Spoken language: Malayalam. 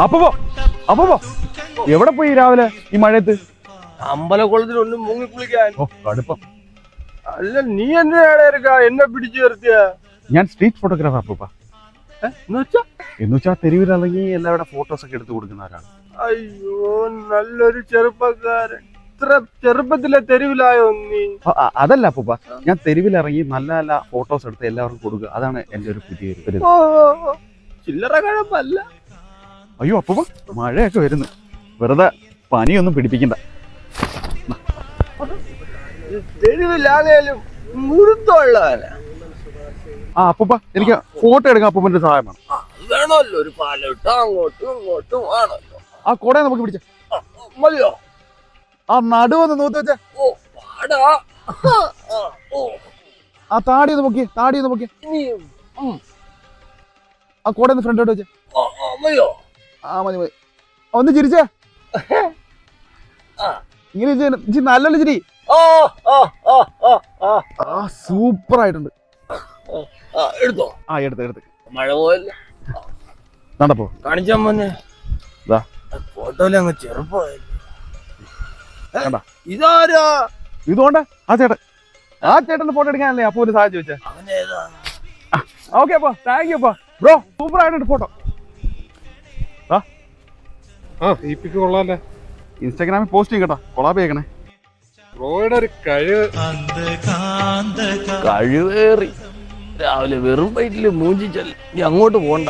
അപ്പോ എവിടെ പോയി രാവിലെ ഈ മഴയത്ത്? അമ്പലക്കുളത്തിലൊന്നും മുങ്ങി കുളിക്കാൻ. ഓ കടുപ്പം. അല്ല നീ എന്നെ പിടിച്ചു നിർത്തിയ? ഞാൻ സ്ട്രീറ്റ് ഫോട്ടോഗ്രാഫർ അപ്പൂപ്പ. എന്നുവെച്ചാ തെരുവിലിറങ്ങി എല്ലാവരുടെ ഫോട്ടോസ് ഒക്കെ എടുത്തു കൊടുക്കുന്നവരാണ്. അയ്യോ നല്ലൊരു ചെറുപ്പക്കാരൻ. ഇത്ര ചെറുപ്പത്തിലെ തെരുവിലായോ നീ? അതല്ല അപ്പൂപ്പ, ഞാൻ തെരുവിലിറങ്ങി നല്ല നല്ല ഫോട്ടോസ് എടുത്ത് എല്ലാവർക്കും കൊടുക്കുക. അതാണ് എന്റെ ഒരു പുതിയ ചില്ലറ കഴപ്പല്ല. അയ്യോ അപ്പൂപ്പ, മഴയൊക്കെ വരുന്നു, വെറുതെ പനിയൊന്നും പിടിപ്പിക്കണ്ട. തെരുവിലാകേലും മുഴുത്തുള്ളവനാ. അപ്പൂപ്പ എനിക്ക് ഫോട്ടോ എടുക്കാൻ അപ്പൂപ്പന്റെ സഹായം വേണം. വേണമല്ലോ, ഒരു പാലോട്ട് അങ്ങോട്ടും ഇങ്ങോട്ടും ആണല്ലോ. ആ കോട നമുക്ക് പിടിച്ച മതിയോ? ആ നടുവൊന്ന് നോക്കി വെച്ചേ. ആ താടി ഒന്ന് നോക്കി, ആ കോട ഒന്ന് ഫ്രണ്ടോട്ട് വെച്ചേ. ആ മതി മതി. ഒന്ന് ചിരിച്ചേ, ഇങ്ങനെ നല്ലൊരു ചിരി. സൂപ്പർ ആയിട്ടുണ്ട്. എടുത്തോ? ആ എടുത്ത്. മഴ പോയല്ല നടപ്പോ കാണിച്ചാ മോനെ. ഫോട്ടോയില് അങ്ങ് ചെറുപ്പമായില്ല. ഇതാരാ? ഇതുകൊണ്ട് ആ ചേട്ടന്റെ ഫോട്ടോ എടുക്കാനല്ലേ അപ്പൊ ഒരു സാഹചര്യം വെച്ചേ. ഓക്കെ അപ്പൊ താങ്ക് യു അപ്പൊ. ബ്രോ സൂപ്പർ ആയിട്ടുണ്ട് ഫോട്ടോ. കൊള്ളാല്ലേ? ഇൻസ്റ്റാഗ്രാമിൽ പോസ്റ്റ് ചെയ്യട്ടോ, കൊളാബ് ചെയ്യണേ. ബ്രോയുടെ ഒരു കഴിവേറി രാവിലെ വെറും വയറ്റില് മൂഞ്ചിച്ചല്ല. നീ അങ്ങോട്ട് പോണ്ട.